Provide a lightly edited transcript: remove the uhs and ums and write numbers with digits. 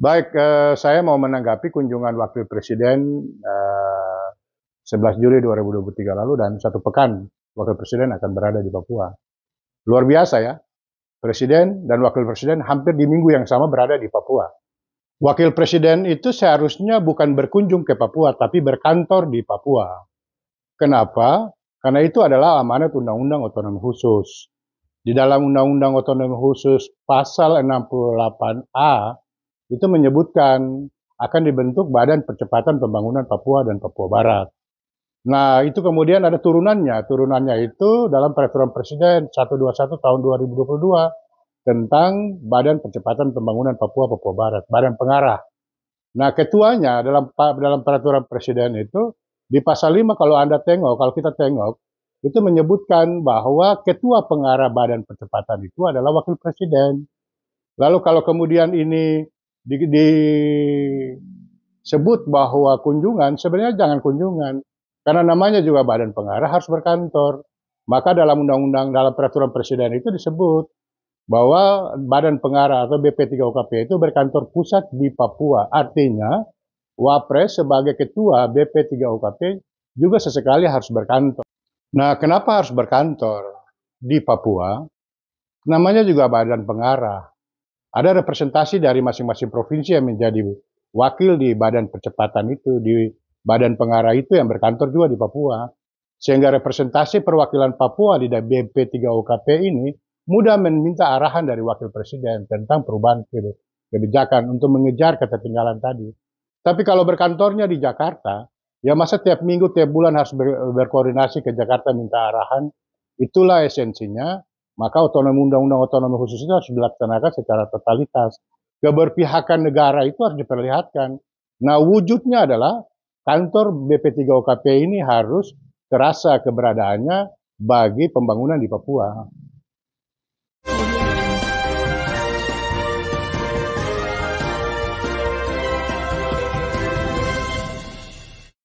Baik, saya mau menanggapi kunjungan Wakil Presiden 11 Juli 2023 lalu dan satu pekan Wakil Presiden akan berada di Papua. Luar biasa ya, Presiden dan Wakil Presiden hampir di minggu yang sama berada di Papua. Wakil Presiden itu seharusnya bukan berkunjung ke Papua, tapi berkantor di Papua. Kenapa? Karena itu adalah amanat Undang-Undang Otonomi Khusus. Di dalam Undang-Undang Otonomi Khusus pasal 68A itu menyebutkan akan dibentuk Badan Percepatan Pembangunan Papua dan Papua Barat. Nah, itu kemudian ada turunannya. Turunannya itu dalam Peraturan Presiden 121 tahun 2022 tentang Badan Percepatan Pembangunan Papua Papua Barat, Badan Pengarah. Nah, ketuanya dalam Peraturan Presiden itu di pasal 5 kalau kita tengok, itu menyebutkan bahwa ketua pengarah Badan Percepatan itu adalah Wakil Presiden. Lalu kalau kemudian ini disebut bahwa kunjungan, sebenarnya jangan kunjungan. Karena namanya juga Badan Pengarah harus berkantor. Maka dalam undang-undang, dalam peraturan presiden itu disebut bahwa Badan Pengarah atau BP3UKP itu berkantor pusat di Papua. Artinya, Wapres sebagai ketua BP3UKP juga sesekali harus berkantor. Nah, kenapa harus berkantor di Papua? Namanya juga Badan Pengarah. Ada representasi dari masing-masing provinsi yang menjadi wakil di badan percepatan itu, di badan pengarah itu yang berkantor juga di Papua. Sehingga representasi perwakilan Papua di BP3UKP ini mudah meminta arahan dari wakil presiden tentang perubahan kebijakan untuk mengejar ketertinggalan tadi. Tapi kalau berkantornya di Jakarta, ya masa tiap minggu, tiap bulan harus berkoordinasi ke Jakarta minta arahan, itulah esensinya. Maka undang-undang otonomi khusus itu harus dilaksanakan secara totalitas. Keberpihakan negara itu harus diperlihatkan. Nah, wujudnya adalah kantor BP3UKP ini harus terasa keberadaannya bagi pembangunan di Papua.